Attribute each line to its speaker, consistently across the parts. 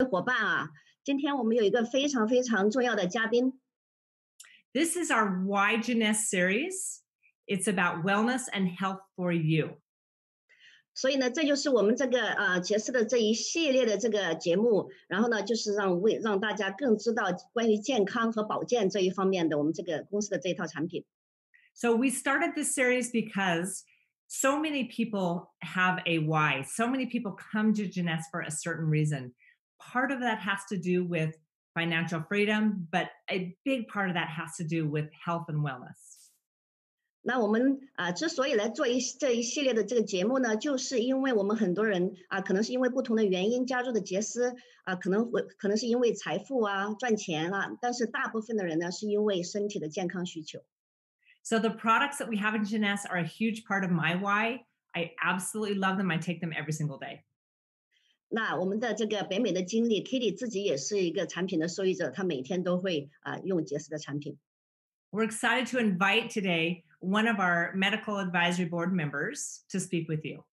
Speaker 1: 伙伴啊，今天我们有一个非常非常重要的嘉宾。
Speaker 2: This is our Why Jeunesse series. It's about wellness and health for you.
Speaker 1: 所以呢，这就是我们这个杰斯的这一系列的这个节目，然后呢，就是让大家更知道关于健康和保健这一方面的我们这个公司的这一套产品。
Speaker 2: So we started this series because so many people have a why. So many people come to Jeunesse for a certain reason. Part of that has to do with financial freedom, but a big part of that has to do with health and wellness.
Speaker 1: 那我们之所以来做这一系列的这个节目呢，就是因为我们很多人可能是因为不同的原因加入的杰斯可能是因为财富赚钱但是大部分的人呢是因为身体的健康需求。
Speaker 2: So the products that we have in Jeunesse are a huge part of my why. I absolutely love them. I take them every single day.
Speaker 1: 那我们的这个北美的经理 Kitty 自己也是一个产品的受益者，她每天都会用杰斯的产品。
Speaker 2: We're excited to invite today one of our medical advisory board members to speak with you.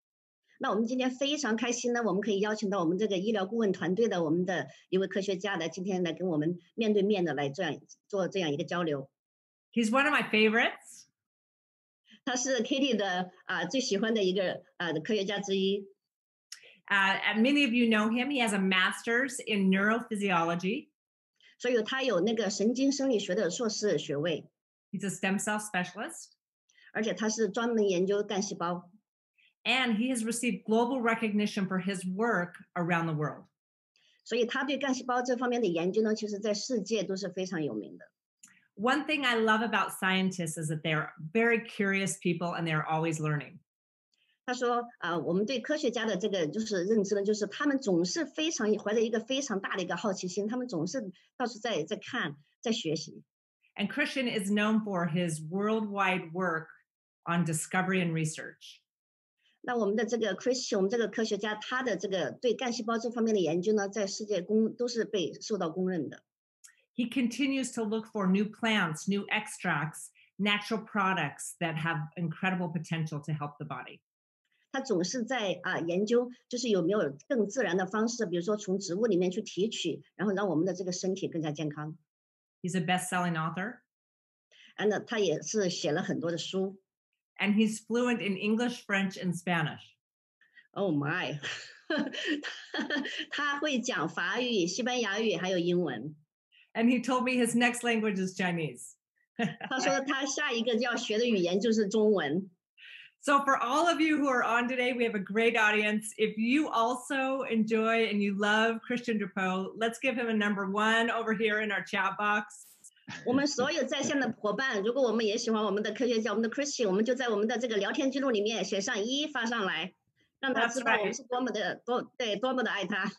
Speaker 1: 那我们今天非常开心呢，我们可以邀请到我们这个医疗顾问团队的我们的一位科学家来今天来跟我们面对面的来做这样一个交流。
Speaker 2: He's one of my favorites.
Speaker 1: 他是 Kitty 的最喜欢的一个科学家之一。
Speaker 2: And many of you know him. He has a master's in neurophysiology.
Speaker 1: 所以他有那个神经生理学的硕士学位。
Speaker 2: He's a stem cell specialist.
Speaker 1: 而且他是专门研究干细胞。
Speaker 2: And he has received global recognition for his work around the world.
Speaker 1: 所以他对干细胞这方面的研究呢，其实在世界都是非常有名的。
Speaker 2: One thing I love about scientists is that they're very curious people and they're always learning.
Speaker 1: 他说我们对科学家的这个就是认知呢，就是他们总是怀着一个非常大的一个好奇心，他们总是到处在看，在学习。
Speaker 2: And Christian is known for his worldwide work on discovery and research.
Speaker 1: 那我们的这个 Christian， 我们这个科学家，他的这个对干细胞这方面的研究呢，在世界都是被受到公认的。
Speaker 2: He continues to look for new plants, new extracts, natural products that have incredible potential to help the body.
Speaker 1: 他总是在研究，就是有没有更自然的方式，比如说从植物里面去提取，然后让我们的这个身体更加健康。
Speaker 2: He's a best-selling author.
Speaker 1: And 他也是写了很多的书。
Speaker 2: And he's fluent in English, French, and Spanish.
Speaker 1: Oh my 他会讲法语、西班牙语还有英文。
Speaker 2: And he told me his next language is Chinese.
Speaker 1: 他说他下一个要学的语言就是中文。
Speaker 2: So for all of you who are on today, we have a great audience. If you also enjoy and you love Christian Drapeau, let's give him a number 1 over here in our chat box.
Speaker 1: 我们所有在线的伙伴，如果我们也喜欢我们的科学家，我们的 Christian， 我们就在我们的这个聊天记录里面写上1发上来，让他知道我们是多么的爱他。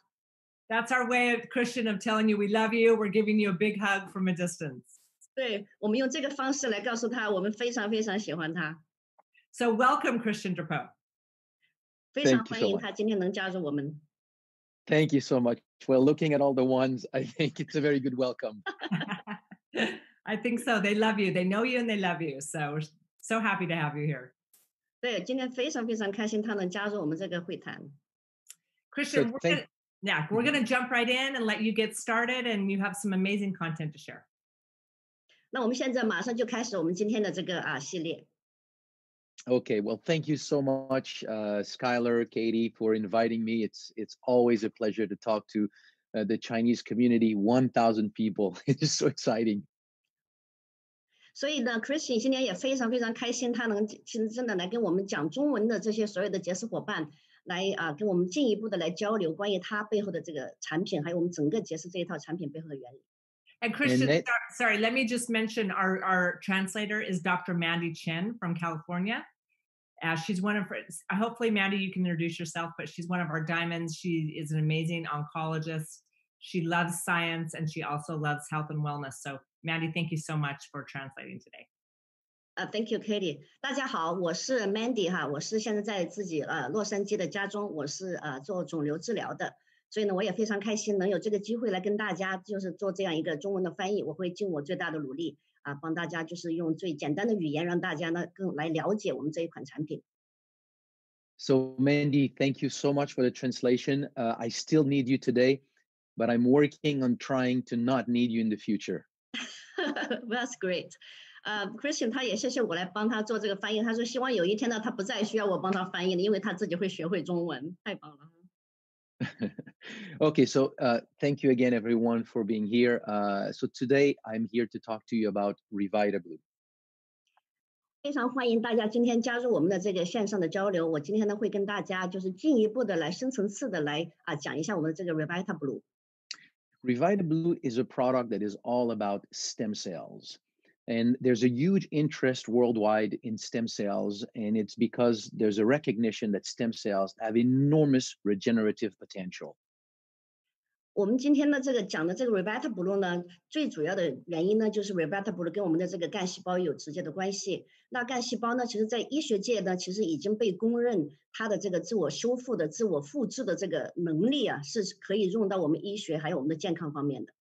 Speaker 2: That's our way of Christian of telling you we love you. We're giving you a big hug from a distance.
Speaker 1: 对，我们用这个方式来告诉他，我们非常非常喜欢他。
Speaker 2: So welcome, Christian Drapeau.
Speaker 1: 非常欢迎他今天能加入我们。
Speaker 3: Thank you so much. Well, looking at all the ones, I think it's a very good welcome.
Speaker 2: I think so. They love you. They know you and they love you. So we're so happy to have you here.
Speaker 1: 对，今天非常非常开心他能加入我们这个会谈。
Speaker 2: Christian, we're going to jump right in and let you get started, and you have some amazing content to share.
Speaker 3: 那我们现在马上就开始我们今天的这个系列。Okay, well, thank you so much, Skylar, Katie, for inviting me. It's always a pleasure to talk to the Chinese community. 1,000 people. It's so exciting.
Speaker 1: 所以呢 ，Christian 今天也非常非常开心，他能真的来跟我们讲中文的这些所有的杰斯伙伴，来跟我们进一步的来交流关于他背后的这个产品，还有我们整个杰斯这一套产品背后的原理。
Speaker 2: And Christian, sorry, let me just mention our translator is Dr. Mandy Chen from California. She's one of, hopefully, Mandy, you can introduce yourself, but she's one of our diamonds. She is an amazing oncologist. She loves science and she also loves health and wellness. So, Mandy, thank you so much for translating today.
Speaker 1: Thank you, Katie. 大家好，我是 Mandy 哈，我是现在在自己洛杉矶的家中，我是做肿瘤治疗的。所以呢，我也非常开心能有这个机会来跟大家就是做这样一个中文的翻译，我会尽我最大的努力帮大家就是用最简单的语言让大家呢更来了解我们这一款产品。
Speaker 3: So Mandy, thank you so much for the translation. I still need you today. but I'm working on trying to not need you in the future.
Speaker 1: That's great. Christian 他也谢谢我来帮他做这个翻译，他说希望有一天呢，他不再需要我帮他翻译了，因为他自己会学会中文，太棒了。
Speaker 3: Okay, so thank you again, everyone, for being here. So today I'm here to talk to you about RevitaBlue.
Speaker 1: 非常欢迎大家今天加入我们的这个线上的交流。我今天呢会跟大家就是进一步的来深层次的来讲一下我们的这个 RevitaBlue。RevitaBlue
Speaker 3: is a product that is all about stem cells. And there's a huge interest worldwide in stem cells, and it's because there's a recognition that stem cells have enormous regenerative potential.
Speaker 1: 我们今天的这个讲的这个 RevitaBlue 呢，最主要的原因呢，就是 RevitaBlue 跟我们的这个干细胞有直接的关系。那干细胞呢，其实在医学界呢，其实已经被公认它的这个自我修复的、自我复制的这个能力啊，是可以用到我们医学还有我们的健康方面的。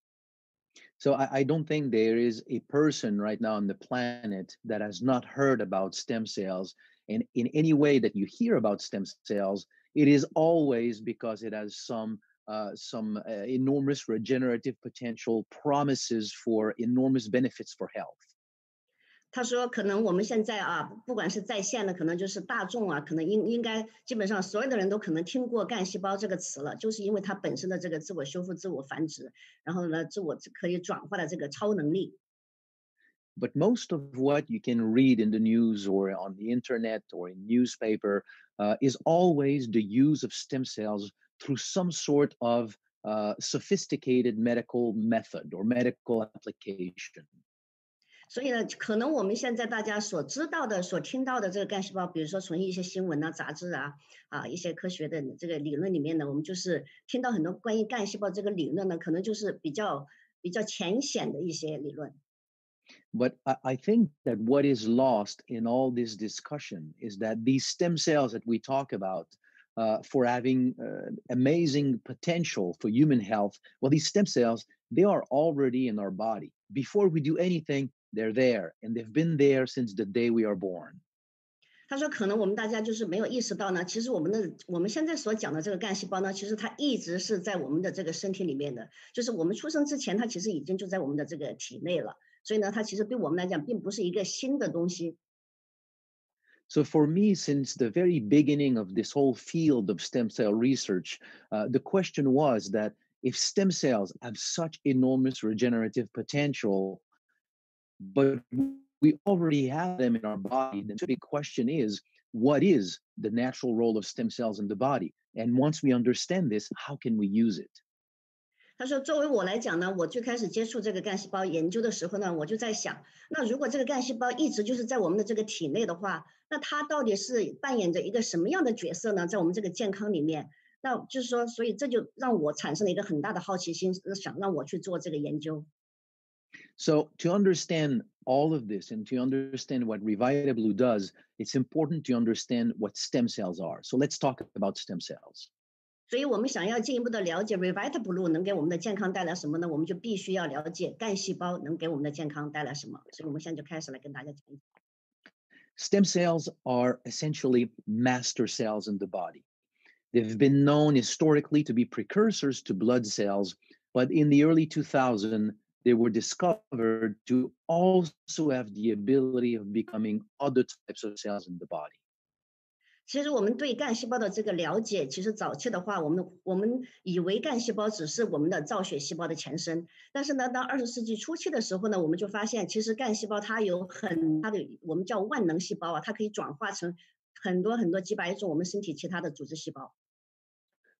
Speaker 3: So I don't think there is a person right now on the planet that has not heard about stem cells. And in any way that you hear about stem cells, it is always because it has some enormous regenerative potential, promises for enormous benefits for health.
Speaker 1: 他说，可能我们现在不管是在线的，可能就是大众可能应该基本上所有的人都可能听过干细胞这个词了，就是因为它本身的这个自我修复、自我繁殖，然后呢，自我可以转化的这个超能力。
Speaker 3: But most of what you can read in the news or on the internet or in newspaper is always the use of stem cells through some sort of sophisticated medical method or medical application.
Speaker 1: 所以呢，可能我们现在大家所知道的、所听到的这个干细胞，比如说从一些新闻杂志一些科学的这个理论里面呢，我们就是听到很多关于干细胞这个理论呢，可能就是比较浅显的一些理论。
Speaker 3: But I think that what is lost in all this discussion is that these stem cells that we talk about for having amazing potential for human health, well, these stem cells, they are already in our body. Before we do anything, they're there, and they've been there since the day we are born.
Speaker 1: 他说，可能我们大家就是没有意识到呢，其实我们现在所讲的这个干细胞呢，其实它一直是在我们的这个身体里面的，就是我们出生之前，它其实已经就在我们的这个体内了。所以呢，它其实对我们来讲，并不是一个新的东西。
Speaker 3: So for me, since the very beginning of this whole field of stem cell research, the question was that if stem cells have such enormous regenerative potential, but we already have them in our body, then the big question is, what is the natural role of stem cells in the body? And once we understand this, how can we use it?
Speaker 1: 他说，作为我来讲呢，我最开始接触这个干细胞研究的时候呢，我就在想，那如果这个干细胞一直就是在我们的这个体内的话，那它到底是扮演着一个什么样的角色呢？在我们这个健康里面，那就是说，所以这就让我产生了一个很大的好奇心，想让我去做这个研究。
Speaker 3: So to understand all of this and to understand what RevitaBlue does, it's important to understand what stem cells are. So let's talk about stem cells.
Speaker 1: 所以我们想要进一步的了解 RevitaBlue 能给我们的健康带来什么呢？我们就必须要了解干细胞能给我们的健康带来什么。所以我们现在就开始来跟大家讲。
Speaker 3: Stem cells are essentially master cells in the body. They've been known historically to be precursors to blood cells, but in the early 2000s, they were discovered to also have the ability of becoming other types of cells in the body.
Speaker 1: 其实我们对干细胞的这个了解，其实早期的话，我们以为干细胞只是我们的造血细胞的前身，但是呢，到20世纪初期的时候呢，我们就发现，其实干细胞它有它的我们叫万能细胞它可以转化成很多几百种我们身体其他的组织细胞。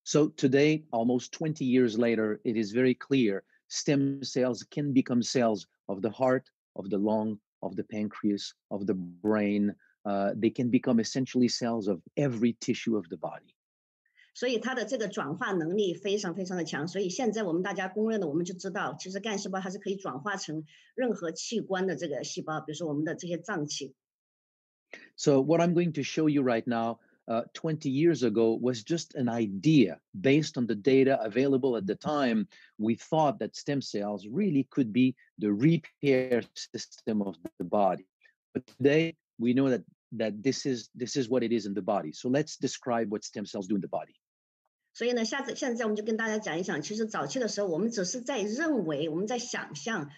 Speaker 3: So today, almost 20 years later, it is very clear stem cells can become cells of the heart, of the lung, of the pancreas, of the brain. They can become essentially cells of every tissue of the body.
Speaker 1: 所以它的这个转化能力非常非常的强，所以现在我们大家公认的，我们就知道，其实干细胞它是可以转化成任何器官的这个细胞，比如说我们的这些脏器。
Speaker 3: So what I'm going to show you right now, 20 years ago, was just an idea based on the data available at the time. We thought that stem cells really could be the repair system of the body. But today, we know that this is what it is in the body. So let's describe what stem cells do in the body.
Speaker 1: 所以呢，现在我们就跟大家讲一讲，其实早期的时候，我们只是在认为，我们在想象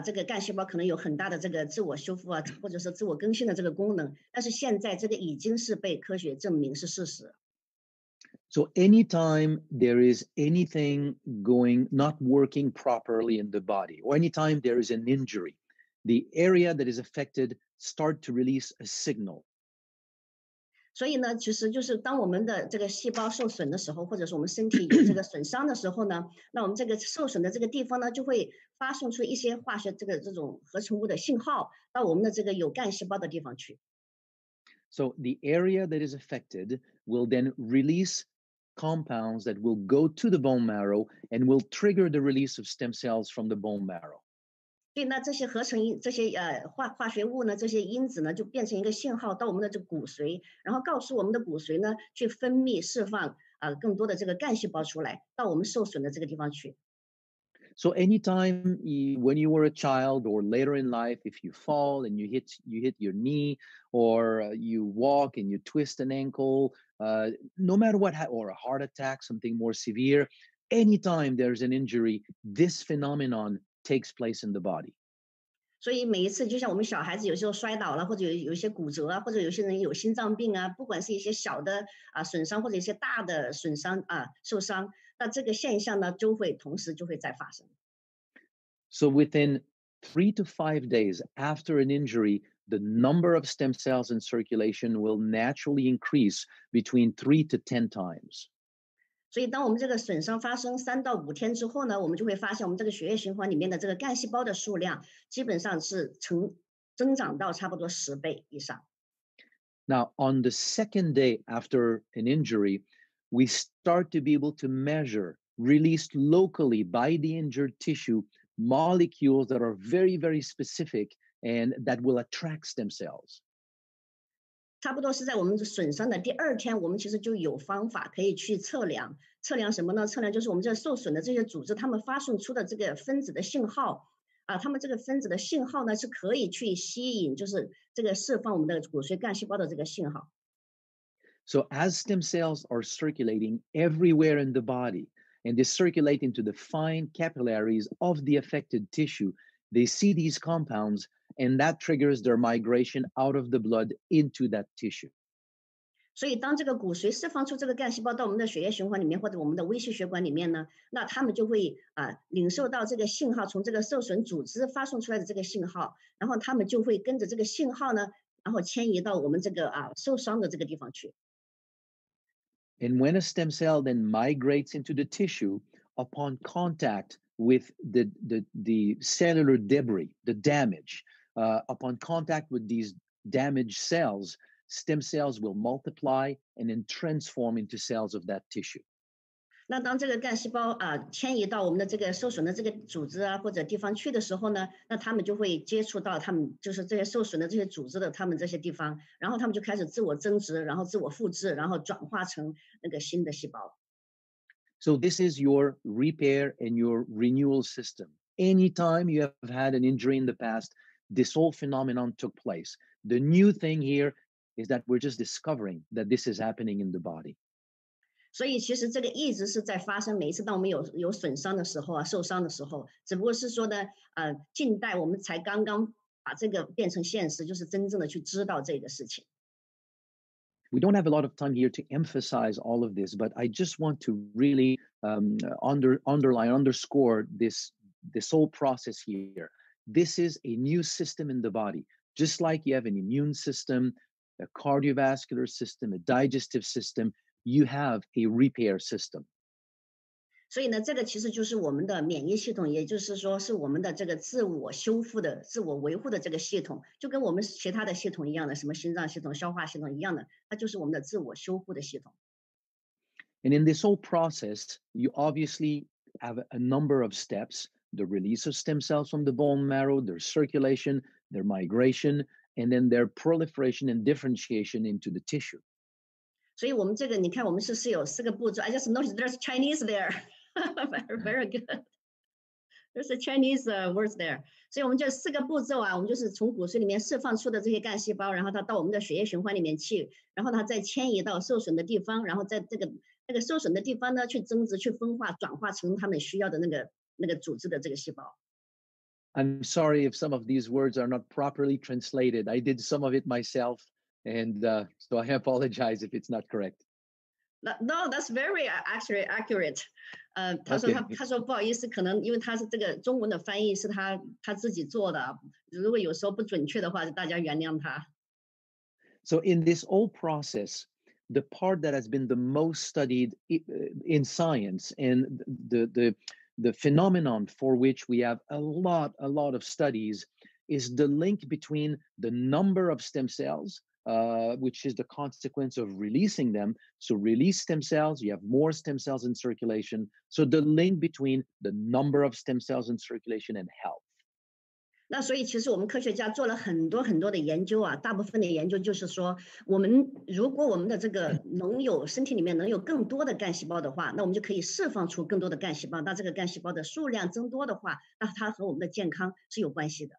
Speaker 1: 这个干细胞可能有很大的这个自我修复啊，或者是自我更新的这个功能，但是现在这个已经是被科学证明是事实。
Speaker 3: So anytime there is anything not working properly in the body, or anytime there is an injury, the area that is affected start to release a signal.
Speaker 1: 所以呢，其实就是当我们的这个细胞受损的时候，或者是我们身体有这个损伤的时候呢，那我们这个受损的这个地方呢，就会发送出一些化学这种合成物的信号到我们的这个有干细胞的地方去。
Speaker 3: So the area that is affected will then release compounds that will go to the bone marrow and will trigger the release of stem cells from the bone marrow.
Speaker 1: 所以呢，这些合成这些化学物呢，这些因子呢，就变成一个信号到我们的这个骨髓，然后告诉我们的骨髓呢，去分泌释放更多的这个干细胞出来，到我们受损的这个地方去。
Speaker 3: So anytime when you were a child or later in life, if you fall and you hit your knee, or you walk and you twist an ankle, no matter what, or a heart attack, something more severe, anytime there's an injury, this phenomenon takes place in the body.
Speaker 1: 所以每一次，就像我们小孩子有时候摔倒了，或者有一些骨折啊，或者有些人有心脏病啊，不管是一些小的损伤，或者一些大的损伤受伤，那这个现象呢，同时就会再发生。
Speaker 3: So within 3 to 5 days after an injury, the number of stem cells in circulation will naturally increase between 3 to 10 times.
Speaker 1: 所以当我们这个损伤发生3到5天之后呢，我们就会发现我们这个血液循环里面的这个干细胞的数量基本上是增长到差不多10倍以上。
Speaker 3: Now, on the second day after an injury, we start to be able to measure, released locally by the injured tissue, molecules that are very, very specific and that will attract stem cells.
Speaker 1: 差不多是在我们损伤的第2天，我们其实就有方法可以去测量什么呢？测量就是我们这受损的这些组织，它们发送出的这个分子的信号它们这个分子的信号呢，是可以去吸引，就是这个释放我们的骨髓干细胞的这个信号。
Speaker 3: So as stem cells are circulating everywhere in the body, and they circulate into the fine capillaries of the affected tissue, they see these compounds, and that triggers their migration out of the blood into that tissue.
Speaker 1: 所以当这个骨髓释放出这个干细胞到我们的血液循环里面，或者我们的微细血管里面呢，那它们就会领受到这个信号，从这个受损组织发送出来的这个信号，然后它们就会跟着这个信号呢，然后迁移到我们这个受伤的这个地方去。
Speaker 3: And when a stem cell then migrates into the tissue, upon contact with the cellular debris, the damage, upon contact with these damaged cells, stem cells will multiply and then transform into cells of that tissue.
Speaker 1: 那当这个干细胞迁移到我们的这个受损的这个组织或者地方去的时候呢，那他们就会接触到他们就是这些受损的这些组织的他们这些地方，然后他们就开始自我增殖，然后自我复制，然后转化成那个新的细胞。
Speaker 3: So this is your repair and your renewal system. Anytime you have had an injury in the past, this whole phenomenon took place. The new thing here is that we're just discovering that this is happening in the body.
Speaker 1: 所以其实这个一直是在发生，每一次当我们有损伤的时候受伤的时候，只不过是说呢，近代我们才刚刚把这个变成现实，就是真正的去知道这个事情。
Speaker 3: We don't have a lot of time here to emphasize all of this, but I just want to really underscore this whole process here. This is a new system in the body, just like you have an immune system, a cardiovascular system, a digestive system, you have a repair system.
Speaker 1: 所以呢，这个其实就是我们的免疫系统，也就是说是我们的这个自我修复的、自我维护的这个系统，就跟我们其他的系统一样的，什么心脏系统、消化系统一样的，它就是我们的自我修复的系统。
Speaker 3: And in this whole process, you obviously have a number of steps: the release of stem cells from the bone marrow, their circulation, their migration, and then their proliferation and differentiation into the tissue.
Speaker 1: 所以我们这个，你看，我们是有4个步骤。I just noticed there's Chinese there. Very good. There's a Chinese words there. 所以我们这4个步骤我们就是从骨髓里面释放出的这些干细胞，然后它到我们的血液循环里面去，然后它再迁移到受损的地方，然后在这个那个受损的地方呢去增殖、去分化、转化成他们需要的那个组织的这个细胞。
Speaker 3: I'm sorry if some of these words are not properly translated. I did some of it myself, and so I apologize if it's not correct.
Speaker 1: No, that's very actually accurate. 他说
Speaker 3: Okay.
Speaker 1: 他说不好意思，可能因为他是这个中文的翻译是他自己做的，如果有时候不准确的话，就大家原谅他。
Speaker 3: So in this whole process, the part that has been the most studied in science and the phenomenon for which we have a lot of studies is the link between the number of stem cells, which is the consequence of releasing them. So release stem cells, you have more stem cells in circulation. So the link between the number of stem cells in circulation and health.
Speaker 1: 那所以其实我们科学家做了很多很多的研究啊，大部分的研究就是说，如果我们的这个身体里面能有更多的干细胞的话，那我们就可以释放出更多的干细胞。那这个干细胞的数量增多的话，那它和我们的健康是有关系的。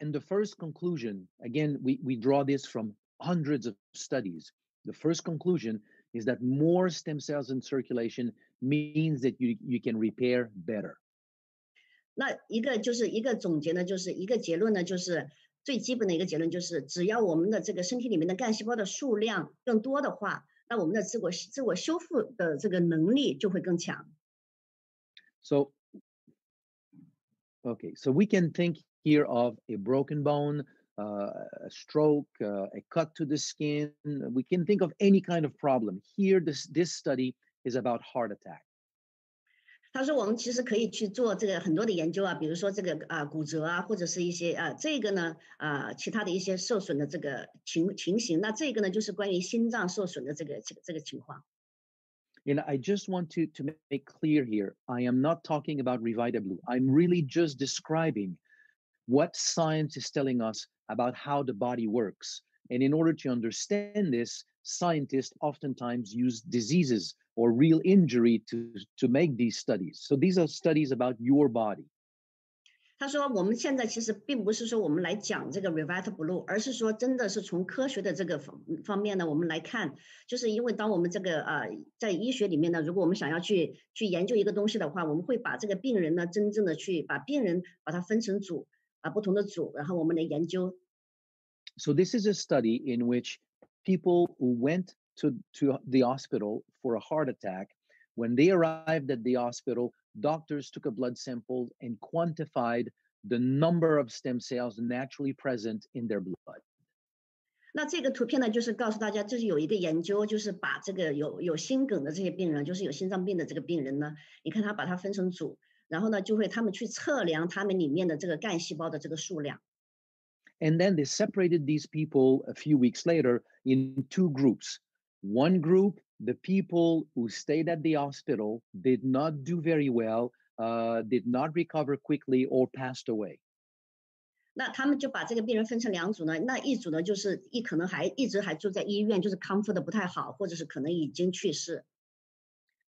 Speaker 3: And the first conclusion, again, we draw this from hundreds of studies. The first conclusion is that more stem cells in circulation means that you can repair better.
Speaker 1: 那一个总结呢，就是一个结论呢，就是最基本的一个结论就是，只要我们的这个身体里面的干细胞的数量更多的话，那我们的自我修复的这个能力就会更强。
Speaker 3: So, okay, so we can think here of a broken bone, a stroke, a cut to the skin. We can think of any kind of problem. Here, this study is about heart attack.
Speaker 1: 他说我们其实可以去做这个很多的研究啊，比如说这个骨折啊，或者是一些这个呢其他的一些受损的这个情形。那这个呢就是关于心脏受损的这个情况。
Speaker 3: And I just want to make clear here, I am not talking about Revita Blue. I'm really just describing what science is telling us about how the body works. And in order to understand this, scientists oftentimes use diseases or real injury to make these studies. So these are studies about your body.
Speaker 1: 他说我们现在其实并不是说我们来讲这个 Revita Blue， 而是说真的是从科学的这个方面呢，我们来看，就是因为当我们这个在医学里面呢，如果我们想要去研究一个东西的话，我们会把这个病人呢，真正的去把病人把它分成不同的组，然后我们来研究。
Speaker 3: So this is a study in which people who went to the hospital for a heart attack, when they arrived at the hospital, doctors took a blood sample and quantified the number of stem cells naturally present in their blood.
Speaker 1: 那这个图片呢，就是告诉大家，这是有一个研究，就是把这个有心梗的这些病人，就是有心脏病的这个病人呢，你看他把它分成组，然后呢，就会他们去测量他们里面的这个干细胞的这个数量。
Speaker 3: And then they separated these people a few weeks later in two groups. One group, the people who stayed at the hospital, did not do very well, did not recover quickly, or passed away.
Speaker 1: 那他们就把这个病人分成两组呢，那一组呢就是可能一直还住在医院，就是康复的不太好，或者是可能已经去世。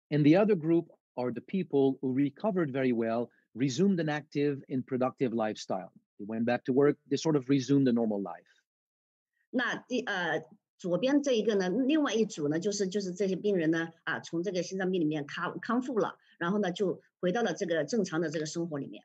Speaker 3: And the other group are the people who recovered very well, resumed an active and productive lifestyle. They went back to work, they sort of resumed a normal life.
Speaker 1: 那左边这一个呢，另外一组呢，就是这些病人呢，从这个心脏病里面康复了，然后呢就回到了这个正常的这个生活里面。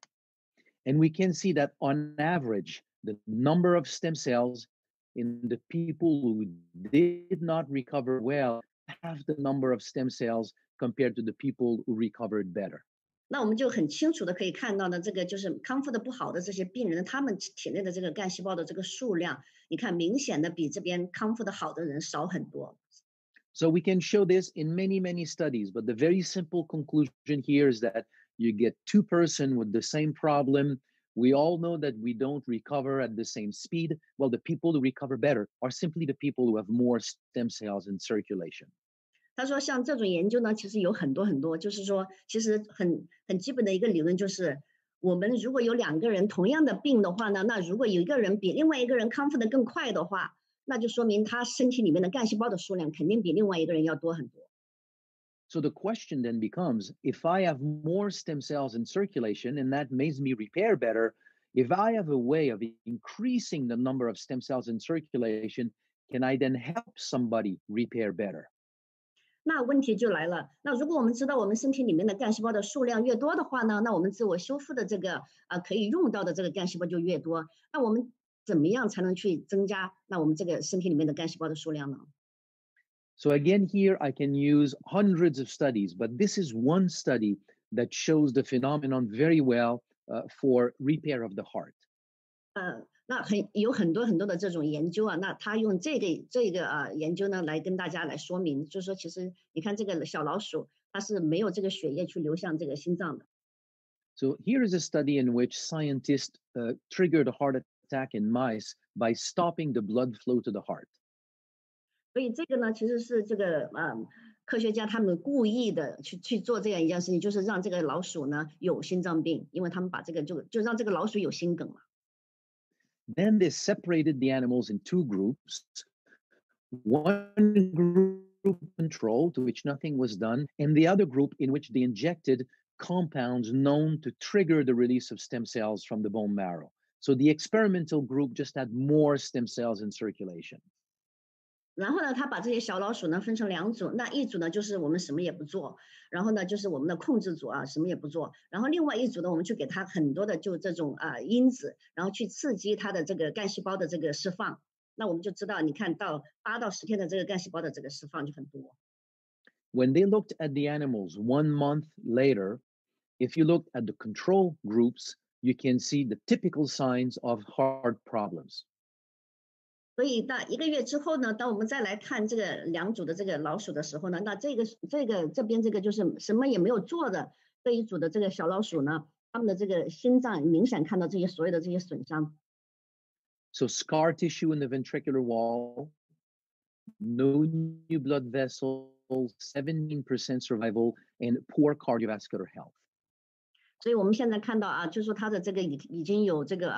Speaker 3: And we can see that on average, the number of stem cells in the people who did not recover well have the number of stem cells compared to the people who recovered better.
Speaker 1: 那我们就很清楚的可以看到呢，这个就是康复的不好的这些病人，他们体内的这个干细胞的这个数量，你看明显的比这边康复的好的人少很多。
Speaker 3: So we can show this in many studies, but the very simple conclusion here is that you get two persons with the same problem. We all know that we don't recover at the same speed. Well, the people who recover better are simply the people who have more stem cells in circulation.
Speaker 1: 他说像这种研究呢，其实有很多，就是说其实很基本的一个理论就是，我们如果有两个人同样的病的话呢，那如果有一个人比另外一个人康复的更快的话，那就说明他身体里面的干细胞的数量肯定比另外一个人要多很多。
Speaker 3: So the question then becomes, if I have more stem cells in circulation and that makes me repair better, if I have a way of increasing the number of stem cells in circulation, can I then help somebody repair better?
Speaker 1: 那问题就来了，那如果我们知道我们身体里面的干细胞的数量越多的话呢，那我们自我修复的这个可以用到的这个干细胞就越多。那我们怎么样才能去增加那我们这个身体里面的干细胞的数量呢？
Speaker 3: So again, here I can use hundreds of studies, but this is one study that shows the phenomenon very well for repair of the heart.
Speaker 1: 那有很多很多的这种研究啊，那他用这个研究呢来跟大家来说明，就是说其实你看这个小老鼠，它是没有这个血液去流向这个心脏的。
Speaker 3: So here is a study in which scientists triggered a heart attack in mice by stopping the blood flow to the heart.
Speaker 1: 所以这个呢，其实是这个科学家他们故意的去做这样一件事情，就是让这个老鼠呢有心脏病，因为他们把这个就让这个老鼠有心梗嘛。
Speaker 3: Then they separated the animals in two groups. One group control, to which nothing was done, and the other group in which they injected compounds known to trigger the release of stem cells from the bone marrow. So the experimental group just had more stem cells in circulation.
Speaker 1: 然后呢，他把这些小老鼠呢分成两组，那一组呢就是我们什么也不做，然后呢就是我们的控制组啊，什么也不做，然后另外一组呢，我们去给它很多的就这种因子，然后去刺激它的这个干细胞的这个释放，那我们就知道，你看到8到10天的这个干细胞的这个释放就很多。
Speaker 3: When they looked at the animals 1 month later, if you looked at the control groups, you can see the typical signs of heart problems.
Speaker 1: 所以到1个月之后呢，当我们再来看这个两组的这个老鼠的时候呢，那这边这个就是什么也没有做的这一组的这个小老鼠呢，他们的这个心脏明显看到这些所有的这些损伤。
Speaker 3: So scar tissue in the ventricular wall, no new blood vessels, 17% survival, and poor cardiovascular health.
Speaker 1: 所以我们现在看到啊，就是说它的这个已经有这个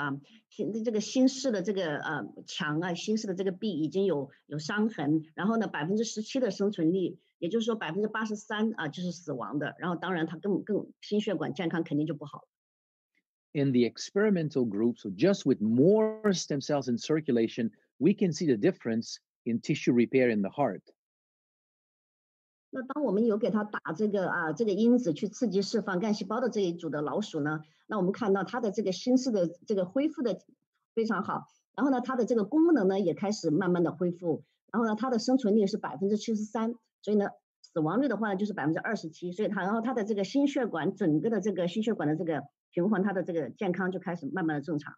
Speaker 1: 这个心室的这个墙啊，心室的这个壁已经有伤痕，然后呢17%的生存率，也就是说83%就是死亡的，然后当然它更心血管健康肯定就不好了。
Speaker 3: In the experimental group, so just with more stem cells in circulation, we can see the difference in tissue repair in the heart.
Speaker 1: 那当我们有给它打这个因子去刺激释放干细胞的这一组的老鼠呢，那我们看到它的这个心室的这个恢复的非常好，然后呢它的这个功能呢也开始慢慢的恢复，然后呢它的生存率是73%，所以呢死亡率的话呢就是27%，所以然后它的这个心血管整个的这个心血管的这个循环，它的这个健康就开始慢慢的正常。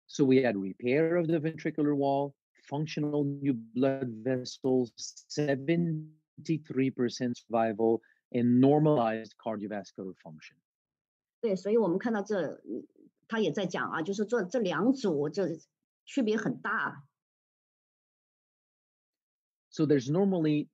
Speaker 3: So we had repair of the ventricular wall, functional new blood vessels, 73% survival, and normalized cardiovascular function.
Speaker 1: 对，所以我们看到他也在讲啊，就是做这两组这区别很大。
Speaker 3: So there's normally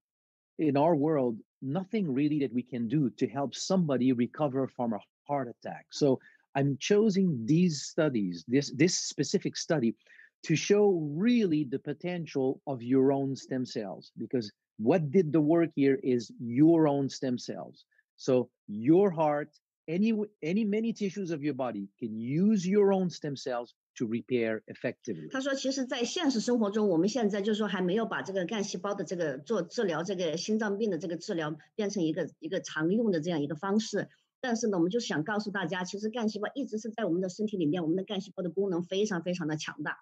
Speaker 3: in our world nothing really that we can do to help somebody recover from a heart attack. So I'm choosing these studies, this specific study, to show really the potential of your own stem cells, because what did the work here is your own stem cells. So your heart, many tissues of your body can use your own stem cells to repair effectively.
Speaker 1: 他说，其实，在现实生活中，我们现在就是说还没有把这个干细胞的这个做治疗这个心脏病的这个治疗变成一个常用的这样一个方式。但是呢，我们就想告诉大家，其实干细胞一直是在我们的身体里面，我们的干细胞的功能非常非常的强大。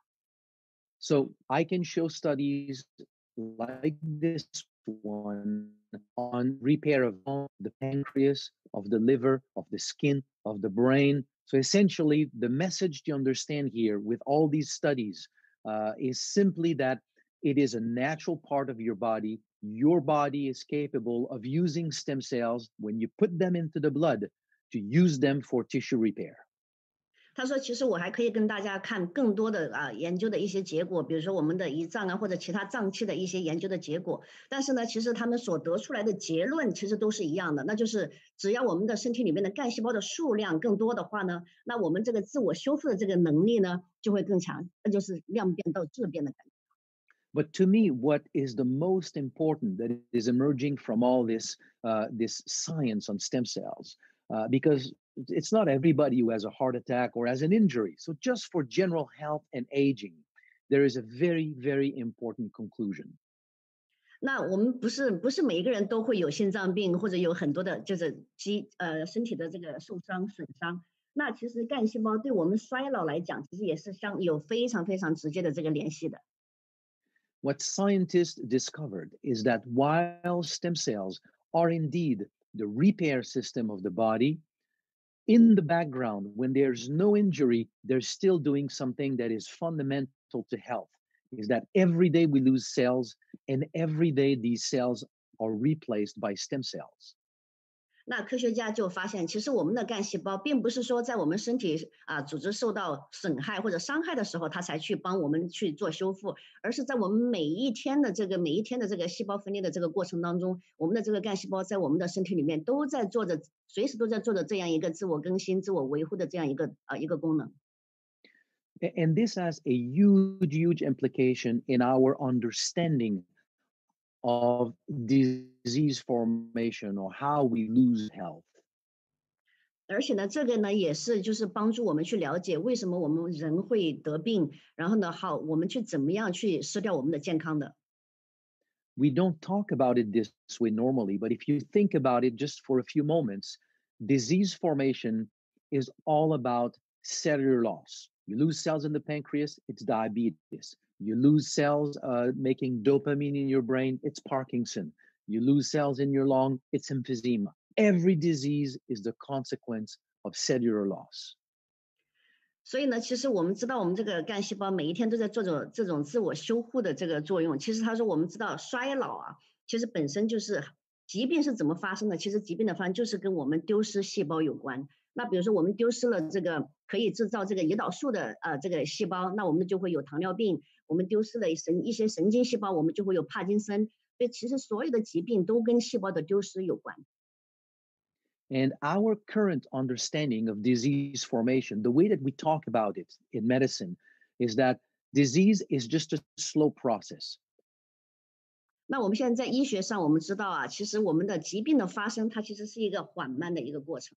Speaker 3: So I can show studies like this one on repair of the pancreas, of the liver, of the skin, of the brain. So essentially, the message to understand here with all these studies is simply that it is a natural part of your body. Your body is capable of using stem cells when you put them into the blood to use them for tissue repair.
Speaker 1: 他说，其实我还可以跟大家看更多的研究的一些结果，比如说我们的胰脏啊或者其他脏器的一些研究的结果。但是呢，其实他们所得出来的结论其实都是一样的，那就是只要我们的身体里面的干细胞的数量更多的话呢，那我们这个自我修复的这个能力呢就会更强，那就是量变到质变的感觉。
Speaker 3: But to me, what is the most important that is emerging from all this science on stem cells? Because it's not everybody who has a heart attack or has an injury. So just for general health and aging, there is a very, very important conclusion.
Speaker 1: 那我们不是每一个人都会有心脏病，或者有很多的就是身体的这个受伤损伤。那其实干细胞对我们衰老来讲，其实也是有非常非常直接的这个联系的。
Speaker 3: What scientists discovered is that while stem cells are indeed the repair system of the body, in the background, when there's no injury, they're still doing something that is fundamental to health. Is that every day we lose cells, and every day these cells are replaced by stem cells.
Speaker 1: 那科学家就发现，其实我们的干细胞并不是说在我们身体组织受到损害或者伤害的时候，它才去帮我们去做修复，而是在我们每一天的这个细胞分裂的这个过程当中，我们的这个干细胞在我们的身体里面都在做着，随时都在做着这样一个自我更新、自我维护的这样一个功能。
Speaker 3: And this has a huge implication in our understanding of disease formation or how we lose health.
Speaker 1: 而且呢，这个呢也是就是帮助我们去了解为什么我们人会得病，然后呢，我们去怎么样去失掉我们的健康的。
Speaker 3: We don't talk about it this way normally, but if you think about it just for a few moments, disease formation is all about cellular loss. You lose cells in the pancreas, it's diabetes. You lose cells making dopamine in your brain, it's Parkinson. You lose cells in your lung, it's emphysema. Every disease is the consequence of cellular loss.
Speaker 1: 所以呢，其实我们知道，我们这个干细胞每一天都在做着这种自我修护的这个作用。其实他说，我们知道衰老啊，其实本身就是疾病是怎么发生的？其实疾病的发生就是跟我们丢失细胞有关。那比如说，我们丢失了这个可以制造这个胰岛素的这个细胞，那我们就会有糖尿病；我们丢失了一些神经细胞，我们就会有帕金森。所以其实所有的疾病都跟细胞的丢失有关。
Speaker 3: And our current understanding of disease formation, the way that we talk about it in medicine, is that disease is just a slow process.
Speaker 1: 那我们现在在医学上，我们知道啊，其实我们的疾病的发生，它其实是一个缓慢的一个过程。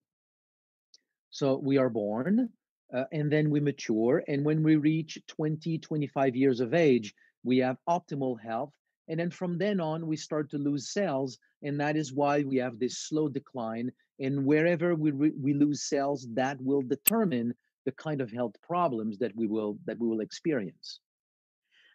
Speaker 3: So we are born, and then we mature, and when we reach 20, 25 years of age, we have optimal health. And then from then on, we start to lose cells, and that is why we have this slow decline. And wherever we lose cells, that will determine the kind of health problems that we will experience.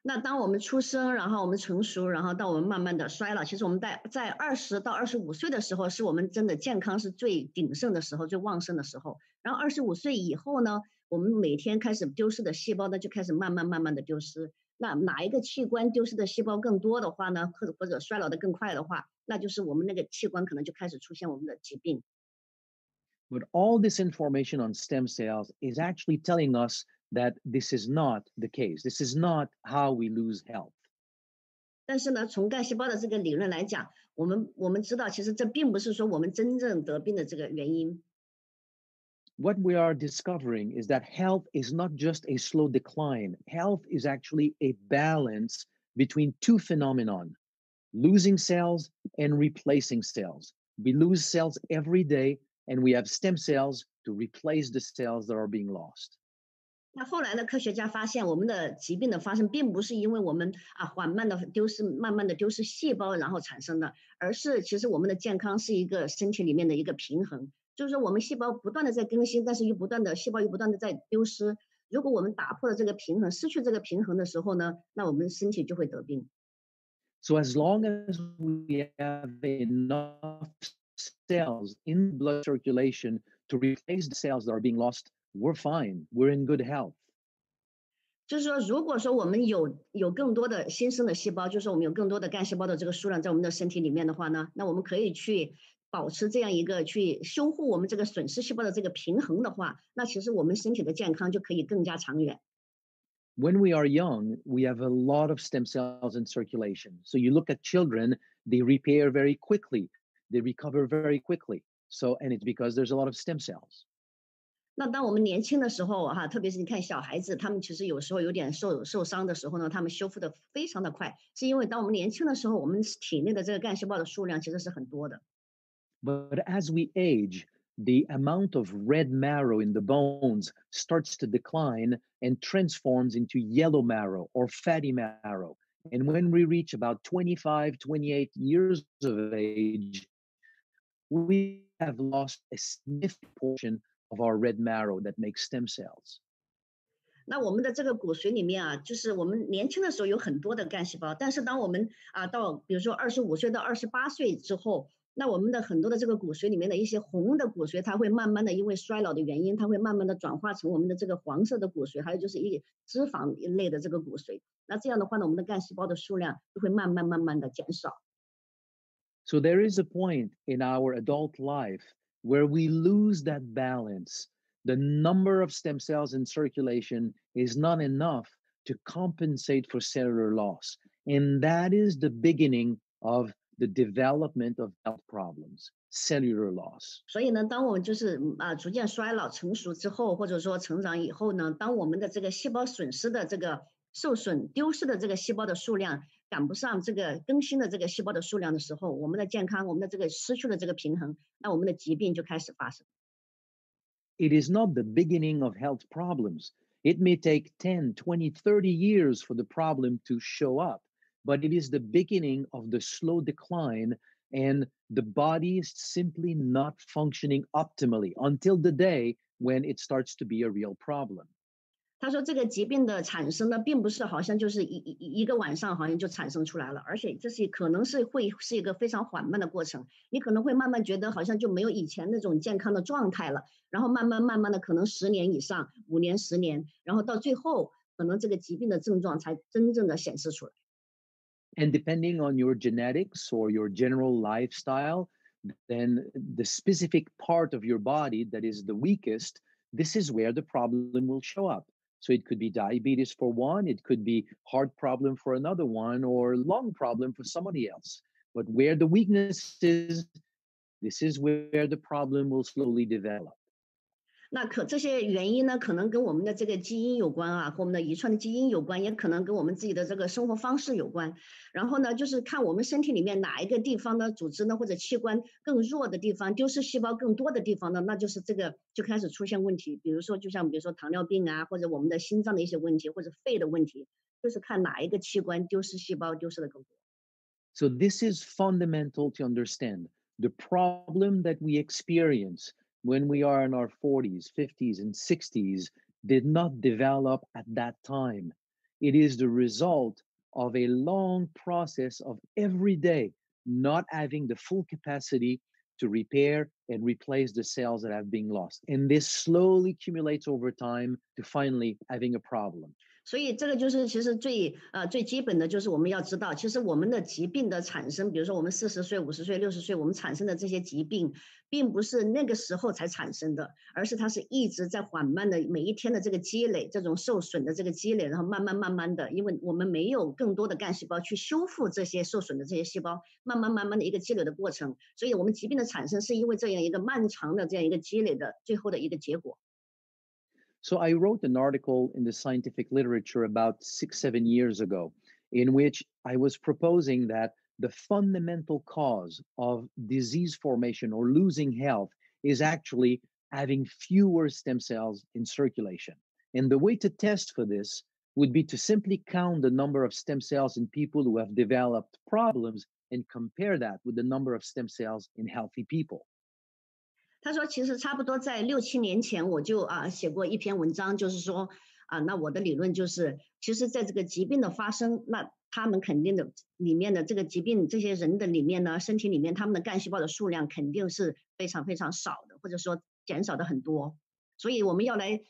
Speaker 1: 那当我们出生，然后我们成熟，然后到我们慢慢的衰老，其实我们在20到25岁的时候，是我们真的健康是最鼎盛的时候，最旺盛的时候。然后25岁以后呢，我们每天开始丢失的细胞呢，就开始慢慢的丢失。那哪一个器官丢失的细胞更多的话呢，或者衰老的更快的话，那就是我们那个器官可能就开始出现我们的疾病。
Speaker 3: But all this information on stem cells is actually telling us that this is not the case. This is not how we lose health.
Speaker 1: 但是呢，从干细胞的这个理论来讲，我们知道，其实这并不是说我们真正得病的这个原因。
Speaker 3: What we are discovering is that health is not just a slow decline. Health is actually a balance between two phenomenon, losing cells and replacing cells. We lose cells every day, and we have stem cells to replace the cells that are being lost.
Speaker 1: 那后来呢，科学家发现，我们的疾病的发生，并不是因为我们缓慢的丢失、慢慢的丢失细胞然后产生的，而是其实我们的健康是一个身体里面的一个平衡。就是说，我们细胞不断的在更新，但是细胞又不断的在丢失。如果我们打破了这个平衡，失去这个平衡的时候呢，那我们身体就会得病。
Speaker 3: So as long as we have enough cells in blood circulation to replace the cells that are being lost, we're fine. We're in good health.
Speaker 1: 就是说，如果说我们有更多的新生的细胞，就是说我们有更多的干细胞的这个数量在我们的身体里面的话呢，那我们可以去保持这样一个去修护我们这个损失细胞的这个平衡的话，那其实我们身体的健康就可以更加长远。
Speaker 3: When we are young, we have a lot of stem cells in circulation. So you look at children, they repair very quickly. They recover very quickly. And it's because there's a lot of stem cells.
Speaker 1: 那当我们年轻的时候特别是你看小孩子，他们其实有时候有点受伤的时候呢，他们修复的非常的快，是因为当我们年轻的时候，我们体内的这个干细胞的数量其实是很多的。
Speaker 3: But as we age, the amount of red marrow in the bones starts to decline and transforms into yellow marrow or fatty marrow. And when we reach about 25, 28 years of age, we have lost a significant portion of our red marrow that makes stem cells.
Speaker 1: 那我们的这个骨髓里面啊，就是我们年轻的时候有很多的干细胞，但是当我们到比如说25岁到28岁之后，那我们的很多的这个骨髓里面的一些红的骨髓，它会慢慢的因为衰老的原因，它会慢慢的转化成我们的这个黄色的骨髓，还有就是脂肪类的这个骨髓。那这样的话呢，我们的干细胞的数量就会慢慢的减少。
Speaker 3: So there is a point in our adult life where we lose that balance. The number of stem cells in circulation is not enough to compensate for cellular loss. And that is the beginning of the development of health problems, cellular loss.
Speaker 1: 所以呢，当我们就是逐渐衰老成熟之后，或者说成长以后呢，当我们的这个细胞损失的这个受损、丢失的这个细胞的数量赶不上这个更新的这个细胞的数量的时候，我们的健康，我们的这个失去了这个平衡，那我们的疾病就开始发生。
Speaker 3: It is not the beginning of health problems. It may take 10, 20, 30 years for the problem to show up, but it is the beginning of the slow decline, and the body is simply not functioning optimally until the day when it starts to be a real problem.
Speaker 1: 他说，这个疾病的产生呢，并不是好像就是一个晚上好像就产生出来了，而且这是可能会是一个非常缓慢的过程。你可能会慢慢觉得好像就没有以前那种健康的状态了，然后慢慢的可能10年以上，5年、10年，然后到最后可能这个疾病的症状才真正的显示出来。
Speaker 3: And depending on your genetics or your general lifestyle, then the specific part of your body that is the weakest, this is where the problem will show up. So it could be diabetes for one, it could be heart problem for another one, or lung problem for somebody else. But where the weakness is, this is where the problem will slowly develop.
Speaker 1: 那这些原因呢，可能跟我们的这个基因有关啊，和我们的遗传的基因有关，也可能跟我们自己的这个生活方式有关。然后呢，就是看我们身体里面哪一个地方的组织呢，或者器官更弱的地方，丢失细胞更多的地方呢，那就是这个就开始出现问题。比如说糖尿病啊，或者我们的心脏的一些问题，或者肺的问题，就是看哪一个器官丢失细胞丢失的更多。
Speaker 3: So this is fundamental to understand. The problem that we experience when we are in our 40s, 50s, and 60s did not develop at that time. It is the result of a long process of every day not having the full capacity to repair and replace the cells that have been lost. And this slowly accumulates over time to finally having a problem.
Speaker 1: 所以这个就是其实最基本的就是我们要知道，其实我们的疾病的产生，比如说我们40岁、50岁、60岁，我们产生的这些疾病，并不是那个时候才产生的，而是它是一直在缓慢的每一天的这个积累，这种受损的这个积累，然后慢慢的，因为我们没有更多的干细胞去修复这些受损的这些细胞，慢慢的一个积累的过程，所以我们疾病的产生是因为这样一个漫长的这样一个积累的最后的一个结果。
Speaker 3: So I wrote an article in the scientific literature about 6, 7 years ago, in which I was proposing that the fundamental cause of disease formation or losing health is actually having fewer stem cells in circulation. And the way to test for this would be to simply count the number of stem cells in people who have developed problems and compare that with the number of stem cells in healthy people.
Speaker 1: 他说，其实差不多在6、7年前，我就写过一篇文章，就是说那我的理论就是，其实在这个疾病的发生，那他们肯定的里面的这个疾病，这些人的里面呢，身体里面他们的干细胞的数量肯定是非常非常少的，或者说减少的很多。所以我们要来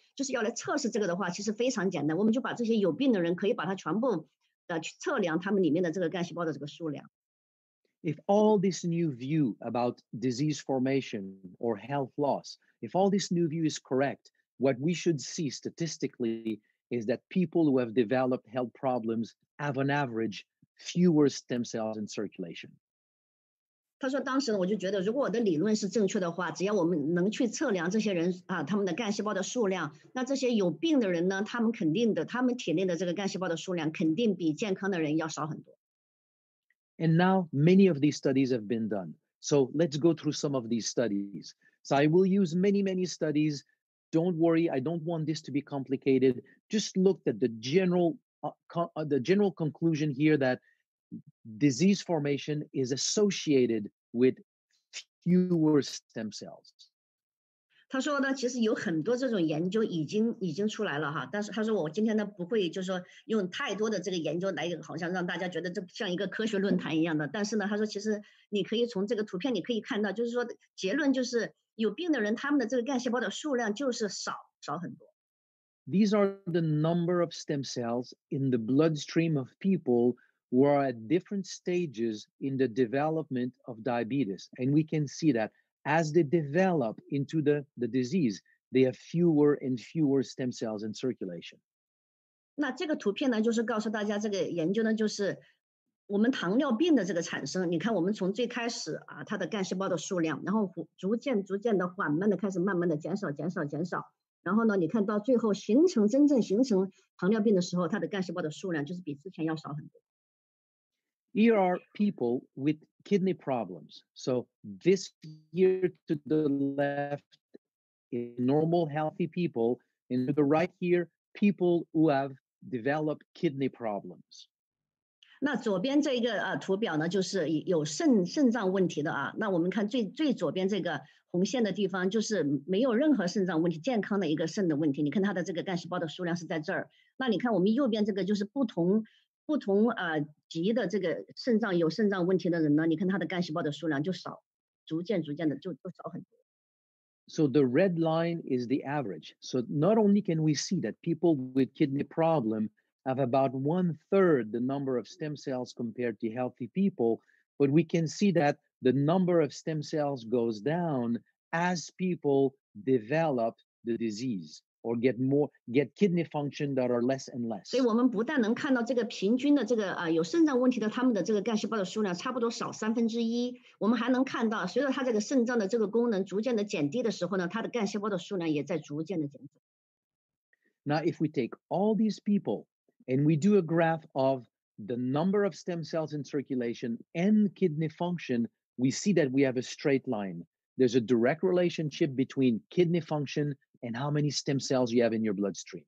Speaker 1: 测试这个的话，其实非常简单，我们就把这些有病的人可以把它全部去测量他们里面的这个干细胞的这个数量。
Speaker 3: If all this new view about disease formation or health loss, if all this new view is correct, what we should see statistically is that people who have developed health problems have on average fewer stem cells in circulation.
Speaker 1: 他说，当时我就觉得，如果我的理论是正确的话，只要我们能去测量这些人他们的干细胞的数量，那这些有病的人呢，他们体内的这个干细胞的数量肯定比健康的人要少很多。
Speaker 3: And now many of these studies have been done. So let's go through some of these studies. So I will use many studies. Don't worry, I don't want this to be complicated. Just look at the general the general conclusion here that disease formation is associated with fewer stem cells.
Speaker 1: 他说呢，其实有很多这种研究已经出来了哈，但是他说我今天呢不会就是说用太多的这个研究来好像让大家觉得这像一个科学论坛一样的，但是呢，他说其实你可以从这个图片你可以看到，就是说结论就是有病的人他们的这个干细胞的数量就是少很多。
Speaker 3: These are the number of stem cells in the bloodstream of people who are at different stages in the development of diabetes. And we can see that as they develop into the disease, they have fewer and fewer stem cells in circulation.
Speaker 1: 那这个图片呢，就是告诉大家这个研究呢，就是我们糖尿病的这个产生，你看我们从最开始啊，它的干细胞的数量，然后逐渐的缓慢的开始慢慢的减少，然后呢，你看到最后真正形成糖尿病的时候，它的干细胞的数量就是比之前要少很多。
Speaker 3: Here are people with kidney problems. So this here to the left is normal, healthy people, and to the right here, people who have developed kidney problems.
Speaker 1: 那左边这个图表呢，就是有肾脏问题的啊。那我们看最左边这个红线的地方，就是没有任何肾脏问题，健康的一个肾的问题。你看它的这个干细胞的数量是在这儿。那你看我们右边这个就是不同级的这个有肾脏问题的人呢，你看他的干细胞的数量就少，逐渐的就少很多。
Speaker 3: So the red line is the average. So not only can we see that people with kidney problem have about 1/3 the number of stem cells compared to healthy people, but we can see that the number of stem cells goes down as people develop the disease or get kidney function that are less and less.
Speaker 1: 所以我们不但能看到这个平均的这个有肾脏问题的他们的这个干细胞的数量差不多少1/3，我们还能看到随着它这个肾脏的这个功能逐渐的减低的时候呢，它的干细胞的数量也在逐渐的减少。
Speaker 3: Now, if we take all these people and we do a graph of the number of stem cells in circulation and kidney function, we see that we have a straight line. There's a direct relationship between kidney function and how many stem cells you have in your bloodstream.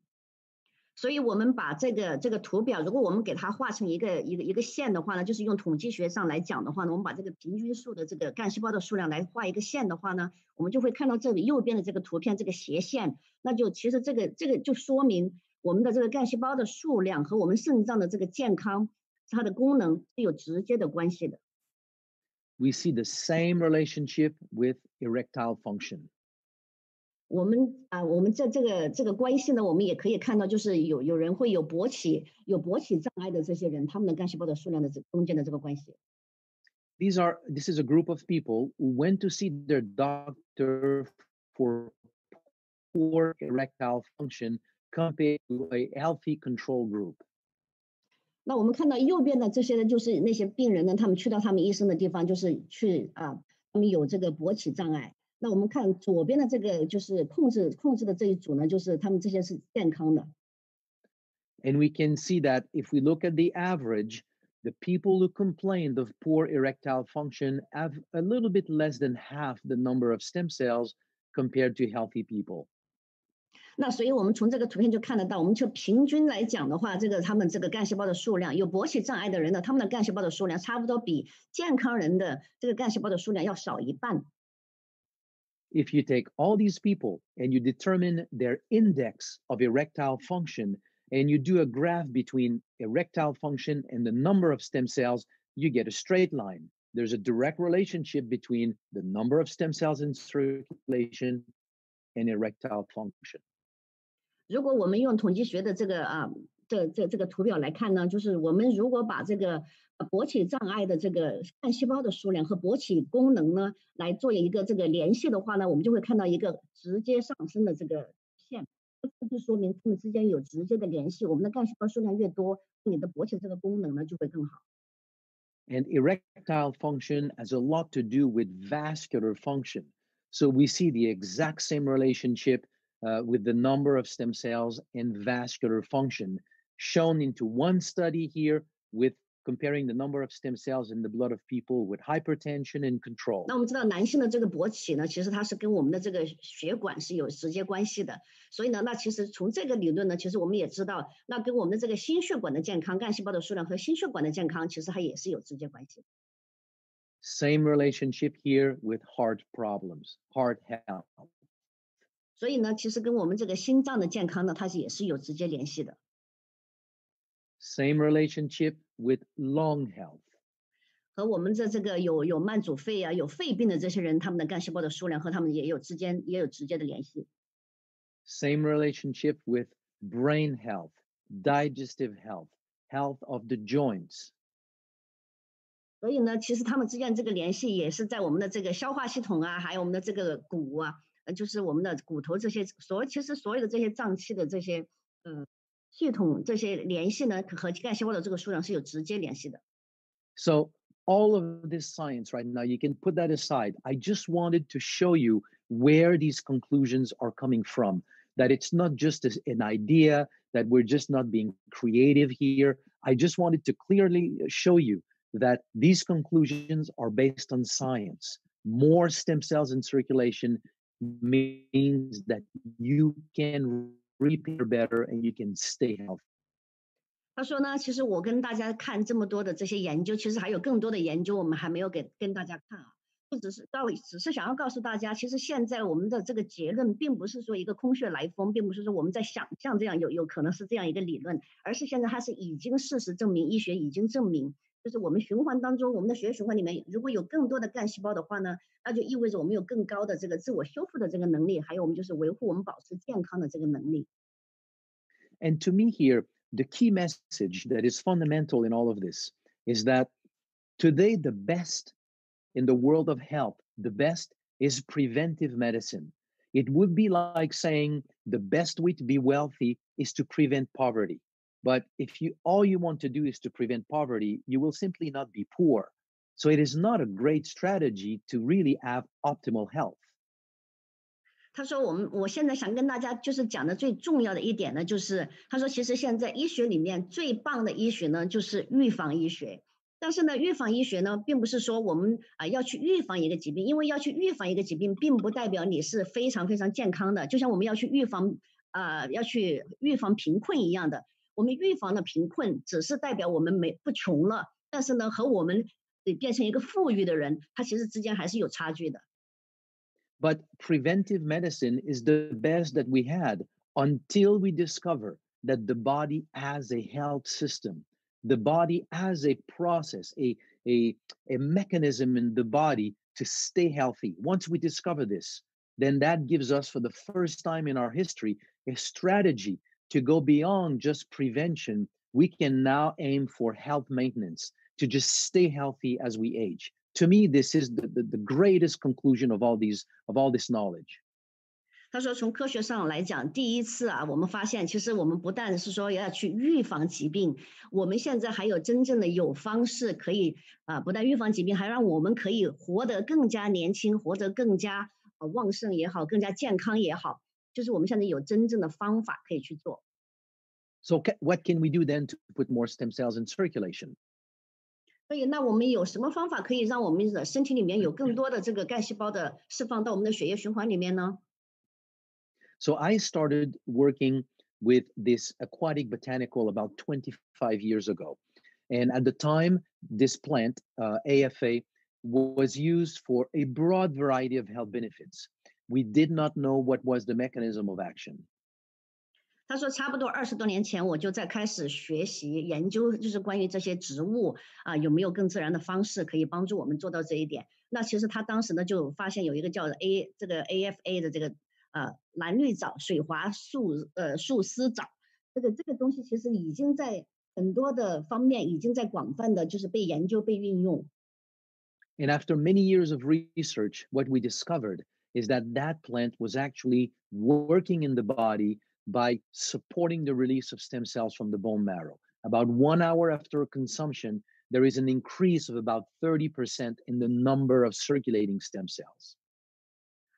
Speaker 1: 所以我们把这个图表，如果我们给它画成一个线的话呢，就是用统计学上来讲的话呢，我们把这个平均数的这个干细胞的数量来画一个线的话呢，我们就会看到这里右边的这个图片这个斜线，那就其实这个就说明我们的这个干细胞的数量和我们肾脏的这个健康，它的功能是有直接的关系的。
Speaker 3: We see the same relationship with erectile function.
Speaker 1: 我们这个关系呢，我们也可以看到，就是有人会有勃起障碍的这些人，他们的干细胞的数量的中间的这个关系。
Speaker 3: This is a group of people who went to see their doctor for poor erectile function compared to a healthy control group.
Speaker 1: 那我们看到右边的这些呢，就是那些病人呢，他们去到他们医生的地方，就是去他们有这个勃起障碍。那我们看左边的这个就是控制的这一组呢，就是他们这些是健康的。
Speaker 3: And we can see that if we look at the average, the people who complained of poor erectile function have a little bit less than half the number of stem cells compared to healthy people.
Speaker 1: 那所以我们从这个图片就看得到，我们就平均来讲的话，他们这个干细胞的数量，有勃起障碍的人呢，他们的干细胞的数量差不多比健康人的这个干细胞的数量要少一半。
Speaker 3: If you take all these people and you determine their index of erectile function and you do a graph between erectile function and the number of stem cells, you get a straight line. There's a direct relationship between the number of stem cells in circulation and erectile function.
Speaker 1: 如果我们用统计学的这个图表来看呢，就是我们如果把这个勃起障碍的这个干细胞的数量和勃起功能呢来做一个这个联系的话呢，我们就会看到一个直接上升的这个线，这就说明它们之间有直接的联系。我们的干细胞数量越多，你的勃起这个功能呢就会更好。
Speaker 3: And erectile function has a lot to do with vascular function. So we see the exact same relationship with the number of stem cells and vascular function shown into one study here with comparing the number of stem cells in the blood of people with hypertension and control.
Speaker 1: 那我们知道男性的这个勃起呢，其实它是跟我们的这个血管是有直接关系的。所以呢，那其实从这个理论呢，其实我们也知道，那跟我们的这个心血管的健康、干细胞的数量和心血管的健康，其实它也是有直接关系的。
Speaker 3: Same relationship here with heart problems, heart health.
Speaker 1: 所以呢，其实跟我们这个心脏的健康呢，它也是有直接联系的。
Speaker 3: Same relationship with lung health.
Speaker 1: 和我们这个有慢阻肺啊、有肺病的这些人，他们的干细胞的数量和他们也有直接的联系。
Speaker 3: Same relationship with brain health, digestive health, health of the joints.
Speaker 1: 所以呢，其实他们之间这个联系也是在我们的这个消化系统啊，还有我们的这个骨啊，就是我们的骨头这些其实所有的这些脏器的这些系统这些联系呢，和干细胞的这个数量是有直接联系的。
Speaker 3: So all of this science right now, you can put that aside. I just wanted to show you where these conclusions are coming from, that it's not just an idea, that we're just not being creative here. I just wanted to clearly show you that these conclusions are based on science. More stem cells in circulation means that you can repair better and you can stay healthy.
Speaker 1: 他说呢，其实我跟大家看这么多的这些研究，其实还有更多的研究我们还没有跟大家看啊，只是想要告诉大家，其实现在我们的这个结论并不是说一个空穴来风，并不是说我们在想象这样有可能是这样一个理论，而是现在它是已经事实证明，医学已经证明，就是我们循环当中，我们的血液循环里面如果有更多的干细胞的话呢，那就意味着我们有更高的这个自我修复的这个能力，还有我们就是维护我们保持健康的这个能力。
Speaker 3: And to me here, the key message that is fundamental in all of this is that today the best in the world of health, the best is preventive medicine. It would be like saying the best way to be wealthy is to prevent poverty. But if all you want to do is to prevent poverty, you will simply not be poor. So it is not a great strategy to really have optimal health.
Speaker 1: 他说我现在想跟大家就是讲的最重要的一点呢，就是他说其实现在医学里面最棒的医学呢就是预防医学。但是呢，预防医学呢，并不是说我们要去预防一个疾病，因为要去预防一个疾病，并不代表你是非常非常健康的。就像我们要去预防贫困一样的，我们预防的贫困只是代表我们不穷了，但是呢，和我们变成一个富裕的人，它其实之间还是有差距的。
Speaker 3: But preventive medicine is the best that we had until we discover that the body has a health system. The body has a process, a mechanism in the body to stay healthy. Once we discover this, then that gives us, for the first time in our history, a strategy to go beyond just prevention. We can now aim for health maintenance, to just stay healthy as we age. To me, this is the greatest conclusion of all this knowledge.
Speaker 1: 他说，从科学上来讲，第一次我们发现，其实我们不但是说要去预防疾病，我们现在还有真正的有方式可以不但预防疾病，还让我们可以活得更加年轻，活得更加旺盛也好，更加健康也好，就是我们现在有真正的方法可以去做。
Speaker 3: So what can we do then to put more stem cells in circulation?
Speaker 1: 所以，那我们有什么方法可以让我们的身体里面有更多的这个干细胞的释放到我们的血液循环里面呢？
Speaker 3: So I started working with this aquatic botanical about 25 years ago. And at the time, this plant, AFA, was used for a broad variety of health benefits. We did not know what was the mechanism of action.
Speaker 1: 他说，差不多20多年前，我就在开始学习研究，就是关于这些植物有没有更自然的方式可以帮助我们做到这一点。那其实他当时呢就发现有一个叫这个 AFA 的这个蓝绿藻水华素丝藻，这个东西其实已经在很多的方面已经在广泛的就是被研究被运用。
Speaker 3: And after many years of research, what we discovered is that plant was actually working in the body by supporting the release of stem cells from the bone marrow. About 1 hour after consumption, there is an increase of about 30% in the number of circulating stem cells.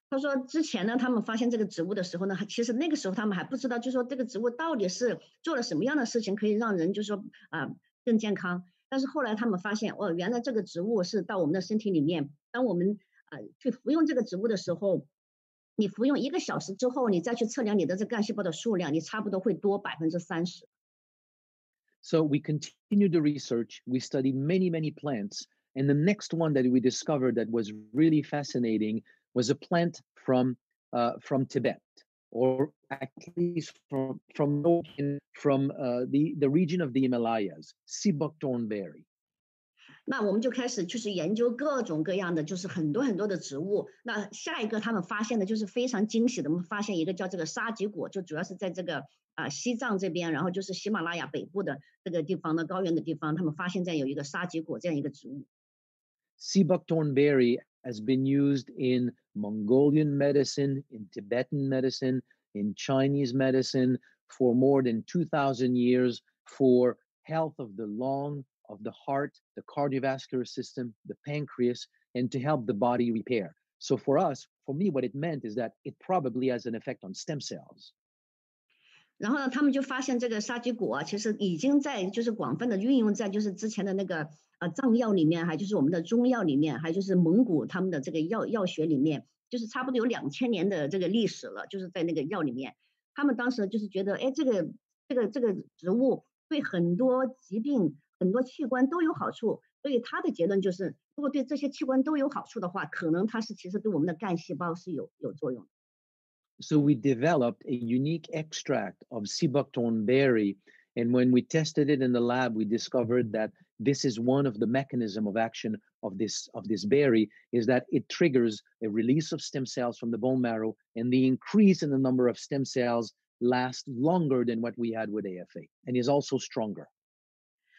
Speaker 1: 他说之前呢，他们发现这个植物的时候呢，其实那个时候他们还不知道，就是说这个植物到底是做了什么样的事情可以让人就是说更健康。但是后来他们发现，哦，原来这个植物是到我们的身体里面，当我们去服用这个植物的时候，你服用1个小时之后，你再去测量你的这干细胞的数量，你差不多会多30%。
Speaker 3: So we continued the research. We studied many, many plants. And the next one that we discovered that was really fascinating was a plant from Tibet, or at least from the region of the Himalayas, Sibokthornberry.
Speaker 1: 那我们就开始就是研究各种各样的，就是很多很多的植物。那下一个他们发现的就是非常惊喜的，我们发现一个叫这个沙棘果，就主要是在这个西藏这边，然后就是喜马拉雅北部的这个地方的高原的地方，他们发现这样有一个沙棘果这样一个植物。
Speaker 3: Sibokthornberry has been used in Mongolian medicine, in Tibetan medicine, in Chinese medicine for more than 2,000 years for health of the lung, of the heart, the cardiovascular system, the pancreas, and to help the body repair. So for me, what it meant is that it probably has an effect on stem cells.
Speaker 1: 然后呢，他们就发现这个沙棘果其实已经在就是广泛的运用在就是之前的那个藏药里面，还就是我们的中药里面，还就是蒙古他们的这个药学里面，就是差不多有2000年的这个历史了，就是在那个药里面，他们当时就是觉得，哎，这个植物对很多疾病、很多器官都有好处，所以他的结论就是，如果对这些器官都有好处的话，可能它是其实对我们的干细胞是有作用的。
Speaker 3: So we developed a unique extract of Sibokthornberry, and when we tested it in the lab, we discovered that this is one of the mechanism of action of this berry, is that it triggers a release of stem cells from the bone marrow, and the increase in the number of stem cells lasts longer than what we had with AFA, and is also stronger.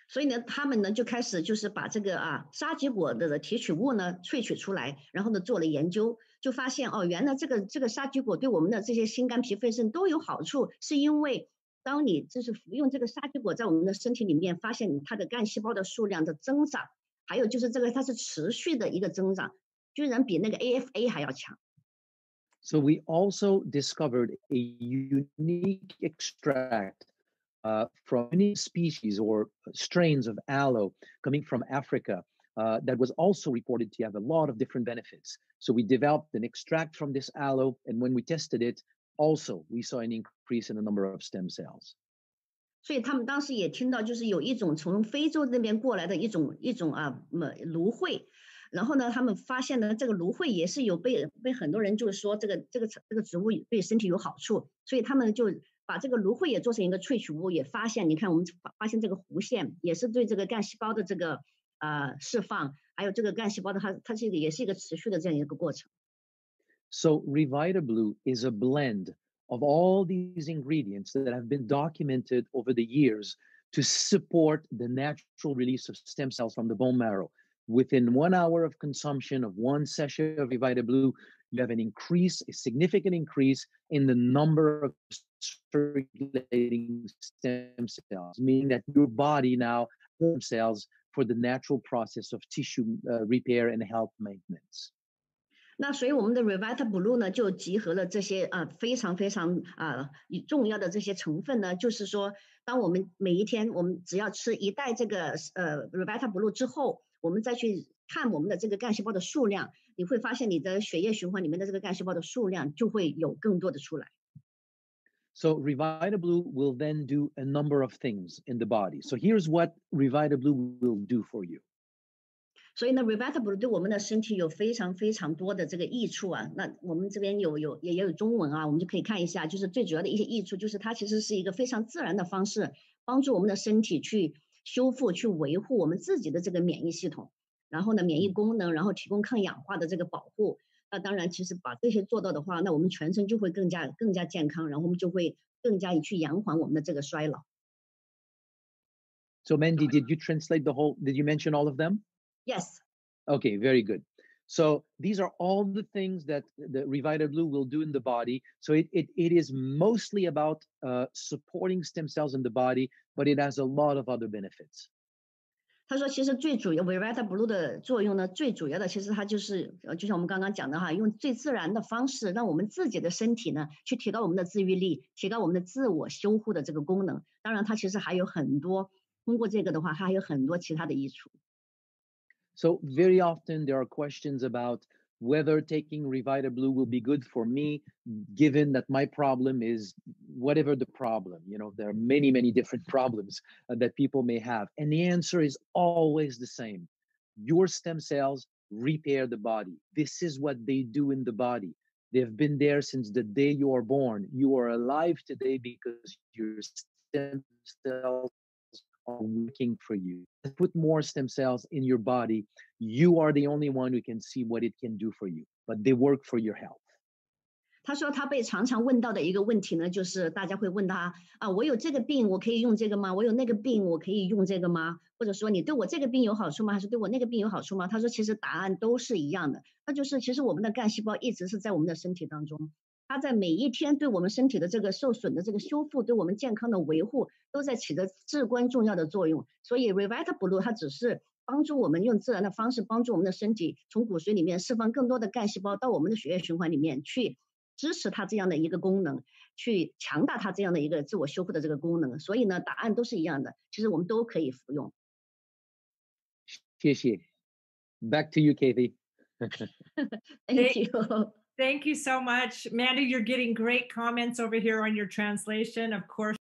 Speaker 1: 所以呢，他们呢就开始就是把这个沙棘果的提取物呢萃取出来，然后呢做了研究，就发现哦，原来这个沙棘果对我们的这些心肝脾肺肾都有好处，是因为当你就是服用这个沙棘果在我们的身体里面，发现它的干细胞的数量的增长，还有就是这个它是持续的一个增长，居然比那个 AFA 还要强。
Speaker 3: So we also discovered a unique extract from many species or strains of aloe coming from Africa that was also reported to have a lot of different benefits. So we developed an extract from this aloe, and when we tested it, also we saw an increase in the number of stem cells.
Speaker 1: 所以他们当时也听到，就是有一种从非洲那边过来的一种芦荟，然后呢，他们发现呢，这个芦荟也是有被很多人就是说这个植物对身体有好处，所以他们就把这个芦荟也做成一个萃取物，也发现，你看我们发现这个弧线也是对这个干细胞的这个释放，还有这个干细胞的它也是一个持续的这样一个过程。
Speaker 3: So RevitaBlue is a blend of all these ingredients that have been documented over the years to support the natural release of stem cells from the bone marrow. Within 1 hour of consumption of one sachet of RevitaBlue, you have a significant increase in the number of circulating stem cells, meaning that your body now forms cells for the natural process of tissue repair and health maintenance.
Speaker 1: 那所以我们的 RevitaBlue 呢，就集合了这些非常非常重要的这些成分呢，就是说，当我们每一天我们只要吃1袋这个RevitaBlue 之后，我们再去看我们的这个干细胞的数量，你会发现你的血液循环里面的这个干细胞的数量就会有更多的出来。
Speaker 3: So RevitaBlue will then do a number of things in the body. So here's what RevitaBlue will do for you.
Speaker 1: 所以呢 ，RevitaBlue 对我们的身体有非常非常多的这个益处啊。那我们这边也有中文啊，我们就可以看一下，就是最主要的一些益处，就是它其实是一个非常自然的方式，帮助我们的身体去修复、去维护我们自己的这个免疫系统，然后呢，免疫功能，然后提供抗氧化的这个保护。那当然，其实把这些做到的话，那我们全身就会更加健康，然后我们就会更加去延缓我们的这个衰老。
Speaker 3: So Mandy, did you mention all of them?
Speaker 1: Yes.
Speaker 3: Okay, very good. So these are all the things that the RevitaBlue will do in the body. So it is mostly about supporting stem cells in the body, but it has a lot of other benefits.
Speaker 1: 他说，其实最主要 RevitaBlue 的作用呢，最主要的其实它就是就像我们刚刚讲的哈，用最自然的方式，让我们自己的身体呢，去提高我们的自愈力，提高我们的自我修护的这个功能。当然，它其实还有很多通过这个的话，它还有很多其他的益处。
Speaker 3: So very often there are questions about whether taking Revita Blue will be good for me, given that my problem is whatever the problem. You know, there are many, many different problems that people may have. And the answer is always the same. Your stem cells repair the body. This is what they do in the body. They've been there since the day you are born. You are alive today because your stem cells are working for you. Put more stem cells in your body. You are the only one who can see what it can do for you, but they work for your health.
Speaker 1: 他说他被常常问到的一个问题呢，就是大家会问他啊，我有这个病，我可以用这个吗？我有那个病，我可以用这个吗？或者说你对我这个病有好处吗？还是对我那个病有好处吗？他说其实答案都是一样的，那就是其实我们的干细胞一直是在我们的身体当中，它在每一天对我们身体的这个受损的这个修复，对我们健康的维护，都在起着至关重要的作用。所以 Revita Blue 它只是帮助我们用自然的方式帮助我们的身体从骨髓里面释放更多的干细胞到我们的血液循环里面去。支持它这样的一个功能，去强大它这样的一个自我修复的这个功能，所以呢，答案都是一样的。其实我们都可以服用。
Speaker 3: 谢谢。Back to you, Kathy.
Speaker 1: Thank you.
Speaker 2: Thank you so much. Mandy, you're getting great comments over here on your translation. Of course.